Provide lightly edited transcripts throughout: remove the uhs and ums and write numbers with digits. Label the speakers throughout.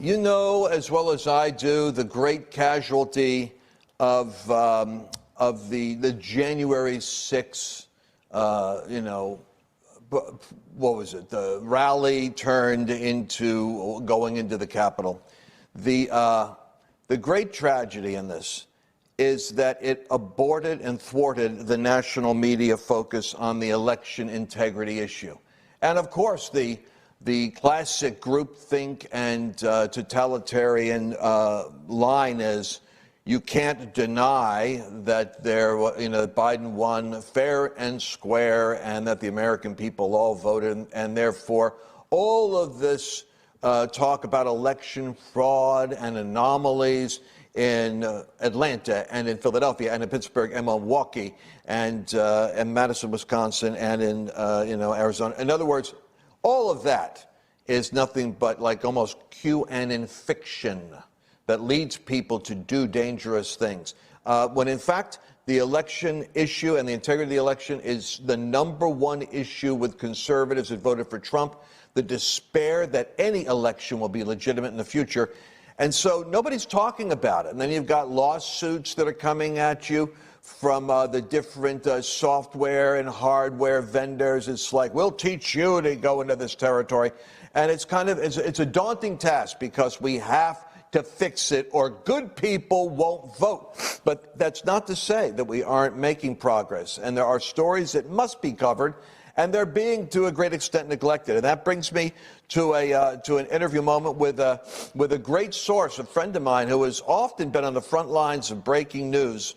Speaker 1: You know as well as I do the great casualty of the January 6th, what was it? The rally turned into going into the Capitol. The great tragedy in this is that it aborted and thwarted the national media focus on the election integrity issue. And of course, the classic groupthink and totalitarian line is you can't deny that Biden won fair and square and that the American people all voted, and therefore all of this talk about election fraud and anomalies in Atlanta and in Philadelphia and in Pittsburgh and Milwaukee and Madison, Wisconsin, and in Arizona. In other words, all of that is nothing but like almost QAnon fiction that leads people to do dangerous things. When in fact, the election issue and the integrity of the election is the #1 issue with conservatives who voted for Trump, the despair that any election will be legitimate in the future. And so nobody's talking about it. And then you've got lawsuits that are coming at you from the different software and hardware vendors. It's like, we'll teach you to go into this territory. And it's it's a daunting task because we have to fix it or good people won't vote. But that's not to say that we aren't making progress. And there are stories that must be covered, and they're being, to a great extent, neglected. And that brings me to an interview moment with a great source, a friend of mine who has often been on the front lines of breaking news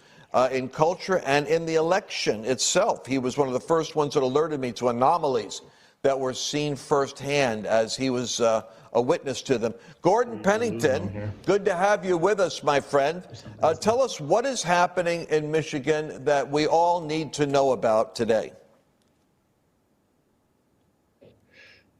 Speaker 1: in culture and in the election itself. He was one of the first ones that alerted me to anomalies that were seen firsthand as he was a witness to them. Gordon Pennington, good to have you with us, my friend. Tell us what is happening in Michigan that we all need to know about today.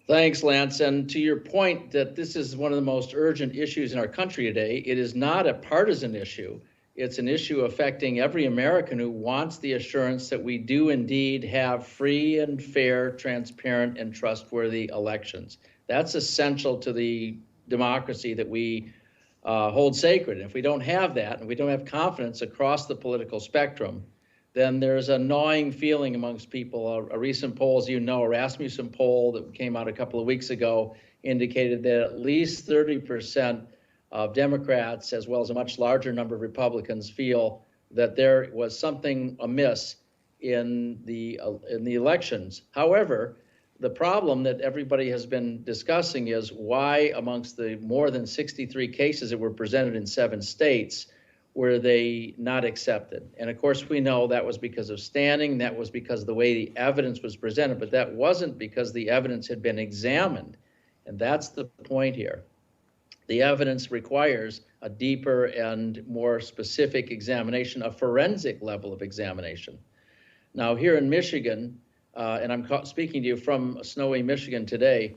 Speaker 2: Thanks, Lance. And to your point that this is one of the most urgent issues in our country today, it is not a partisan issue. It's an issue affecting every American who wants the assurance that we do indeed have free and fair, transparent, and trustworthy elections. That's essential to the democracy that we hold sacred. And if we don't have that, and we don't have confidence across the political spectrum, then there's a gnawing feeling amongst people. A recent poll, as you know, a Rasmussen poll that came out a couple of weeks ago, indicated that at least 30% of Democrats, as well as a much larger number of Republicans, feel that there was something amiss in the elections. However, the problem that everybody has been discussing is why, amongst the more than 63 cases that were presented in 7 states, were they not accepted? And of course, we know that was because of standing, that was because of the way the evidence was presented, but that wasn't because the evidence had been examined. And that's the point here. The evidence requires a deeper and more specific examination, a forensic level of examination. Now, here in Michigan, and I'm speaking to you from snowy Michigan today,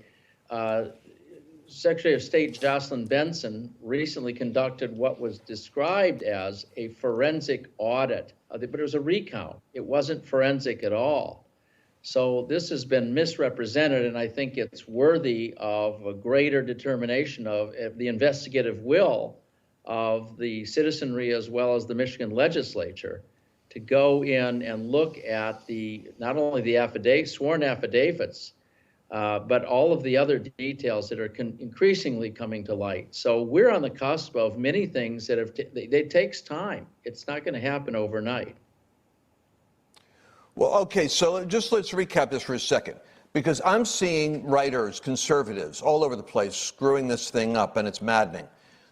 Speaker 2: Secretary of State Jocelyn Benson recently conducted what was described as a forensic audit, but it was a recount. It wasn't forensic at all. So this has been misrepresented, and I think it's worthy of a greater determination of the investigative will of the citizenry as well as the Michigan legislature to go in and look at not only the sworn affidavits, but all of the other details that are increasingly coming to light. So we're on the cusp of many things that it takes time. It's not going to happen overnight.
Speaker 1: Well, okay, so let's recap this for a second, because I'm seeing writers, conservatives all over the place screwing this thing up, and it's maddening.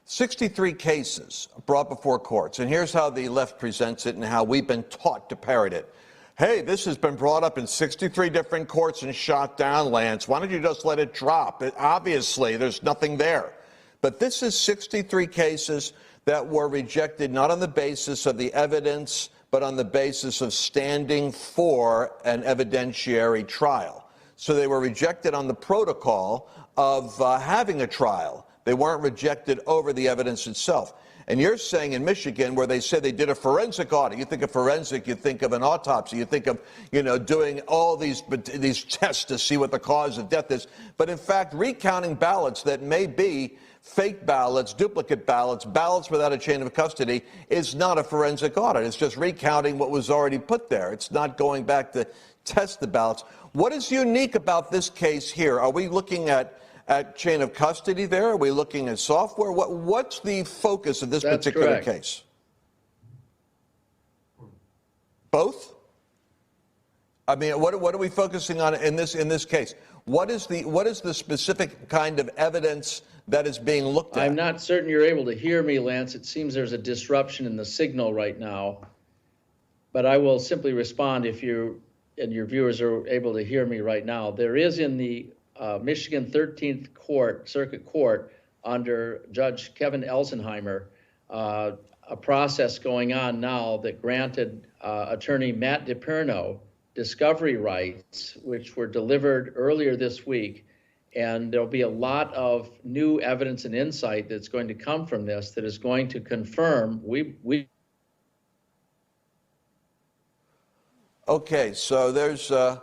Speaker 1: 63 cases brought before courts, and here's how the left presents it and how we've been taught to parrot it. Hey, this has been brought up in 63 different courts and shot down, Lance. Why don't you just let it drop? Obviously, there's nothing there. But this is 63 cases that were rejected not on the basis of the evidence, but on the basis of standing for an evidentiary trial. So they were rejected on the protocol of having a trial, They weren't rejected over the evidence itself. And you're saying in Michigan, where they said they did a forensic audit, you think of forensic, you think of an autopsy, you think of, doing all these tests to see what the cause of death is. But in fact, recounting ballots that may be fake ballots, duplicate ballots, ballots without a chain of custody is not a forensic audit. It's just recounting what was already put there. It's not going back to test the ballots. What is unique about this case here? Are we looking at chain of custody there? Are we looking at software? What's the focus of this particular case? Both? I mean, what are we focusing on in this case? What is the specific kind of evidence that is being looked at?
Speaker 2: I'm not certain you're able to hear me, Lance. It seems there's a disruption in the signal right now. But I will simply respond if you and your viewers are able to hear me right now. There is in the Michigan 13th Circuit Court under Judge Kevin Elsenheimer a process going on now that granted attorney Matt DiPerno discovery rights, which were delivered earlier this week. And there'll be a lot of new evidence and insight that's going to come from this that is going to confirm
Speaker 1: Okay, so there's, I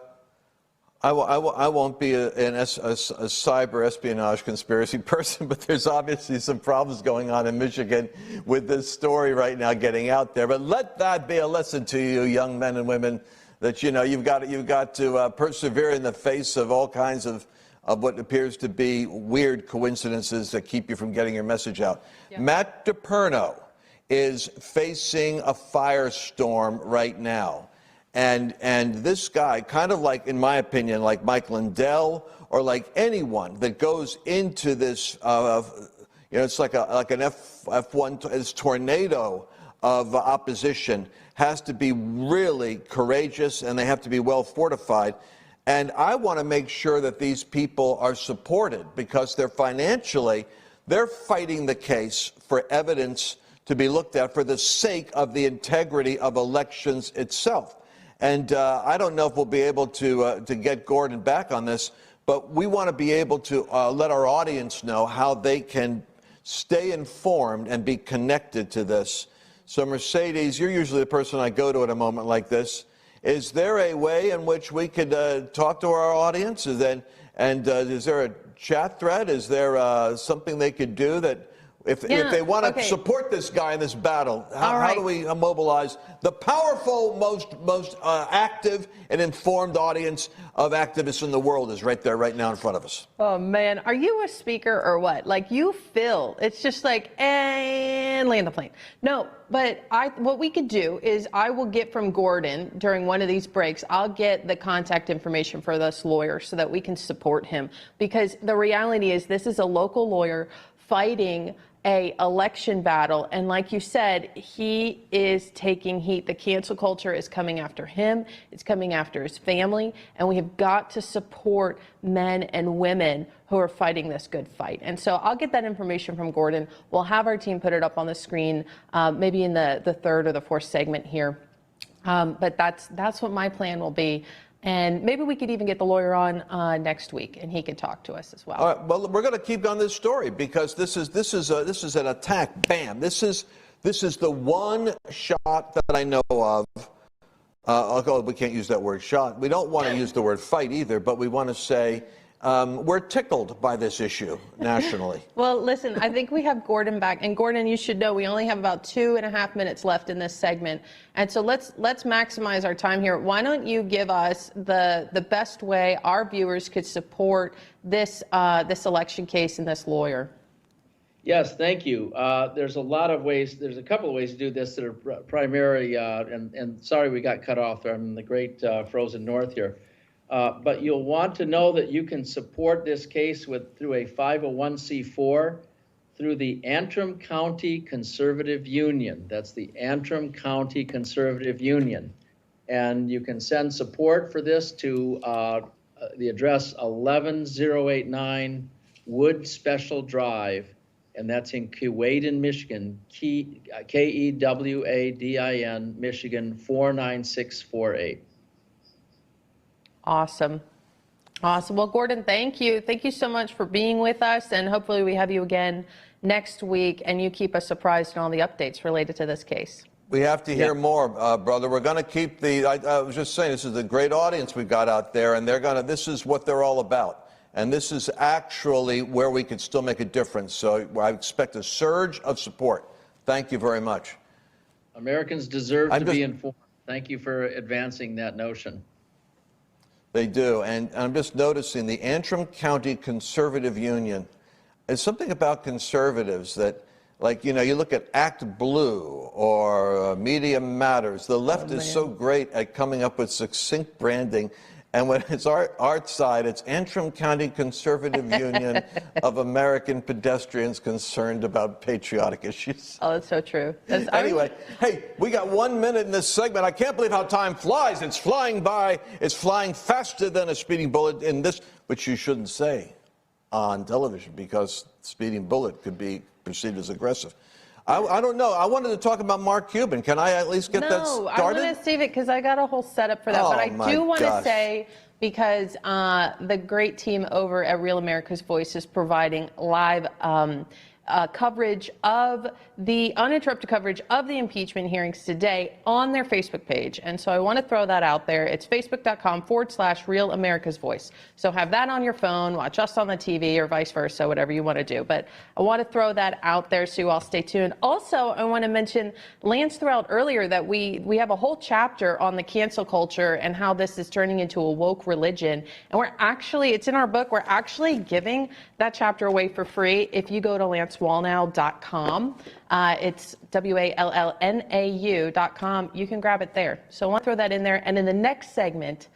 Speaker 1: won't be a cyber espionage conspiracy person, but there's obviously some problems going on in Michigan with this story right now getting out there. But let that be a lesson to you, young men and women, that you've got to persevere in the face of all kinds of what appears to be weird coincidences that keep you from getting your message out. Yeah. Matt DiPerno is facing a firestorm right now. And this guy, kind of like, in my opinion, like Mike Lindell or like anyone that goes into this, it's like an F1, this tornado of opposition, has to be really courageous and they have to be well fortified. And I want to make sure that these people are supported because they're fighting the case for evidence to be looked at for the sake of the integrity of elections itself. And I don't know if we'll be able to get Gordon back on this, but we want to be able to let our audience know how they can stay informed and be connected to this. So Mercedes, you're usually the person I go to at a moment like this. Is there a way in which we could talk to our audience? Is there a chat thread? Is there something they could do that if they want to support this guy in this battle, how do we mobilize the powerful, most active and informed audience of activists in the world is right there, right now in front of us?
Speaker 3: Oh, man. Are you a speaker or what? Like, you fill. It's just like, and land the plane. No, but what we could do is I will get from Gordon during one of these breaks, I'll get the contact information for this lawyer so that we can support him. Because the reality is this is a local lawyer fighting a election battle, and like you said, he is taking heat. The cancel culture is coming after him, it's coming after his family, and we have got to support men and women who are fighting this good fight. And so I'll get that information from Gordon. We'll have our team put it up on the screen, maybe in the third or the fourth segment here. But that's what my plan will be. And maybe we could even get the lawyer on next week, and he could talk to us as well. All right.
Speaker 1: Well, we're going to keep on this story because this is an attack. Bam. This is the one shot that I know of. Although we can't use that word shot. We don't want to use the word fight either, but we want to say we're tickled by this issue nationally.
Speaker 3: Well, listen, I think we have Gordon back. And Gordon, you should know we only have about 2.5 minutes left in this segment. And so let's maximize our time here. Why don't you give us the best way our viewers could support this election case and this lawyer?
Speaker 2: Yes, thank you. There's a lot of ways. There's a couple of ways to do this that are primary. And sorry we got cut off there. I'm in the great frozen north here. But you'll want to know that you can support this case through a 501c4 through the Antrim County Conservative Union. That's the Antrim County Conservative Union. And you can send support for this to the address 11089 Wood Special Drive, and that's in Kewadin, Michigan, Kewadin, Michigan 49648.
Speaker 3: Awesome. Awesome. Well, Gordon, thank you. Thank you so much for being with us, and hopefully we have you again next week, and you keep us surprised on all the updates related to this case.
Speaker 1: We have to hear more, brother. We're going to keep I was just saying, this is a great audience we've got out there, and this is what they're all about. And this is actually where we can still make a difference. So I expect a surge of support. Thank you very much.
Speaker 2: Americans deserve to be informed. Thank you for advancing that notion.
Speaker 1: They do. And I'm just noticing the Antrim County Conservative Union. There's something about conservatives that, like, you look at Act Blue or Media Matters. The left is so great at coming up with succinct branding. And when it's our side, it's Antrim County Conservative Union of American Pedestrians Concerned About Patriotic Issues.
Speaker 3: Oh, that's so true.
Speaker 1: Anyway, hey, we got 1 minute in this segment. I can't believe how time flies. It's flying by. It's flying faster than a speeding bullet in this, which you shouldn't say on television because speeding bullet could be perceived as aggressive. I don't know. I wanted to talk about Mark Cuban. Can I at least get that started?
Speaker 3: No, I want to save it because I got a whole setup for that. But I do want to say, because the great team over at Real America's Voice is providing live coverage of the uninterrupted coverage of the impeachment hearings today on their Facebook page. And so I want to throw that out there. It's facebook.com/Real America's Voice. So have that on your phone, watch us on the TV or vice versa, whatever you want to do. But I want to throw that out there so you all stay tuned. Also, I want to mention, Lance threw out earlier that we have a whole chapter on the cancel culture and how this is turning into a woke religion. And it's in our book, we're actually giving that chapter away for free if you go to lancewallnau.com. It's WALLNAU.com. You can grab it there. So I want to throw that in there. And in the next segment,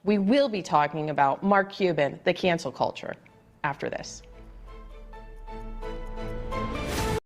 Speaker 3: we will be talking about Mark Cuban, the cancel culture, after this.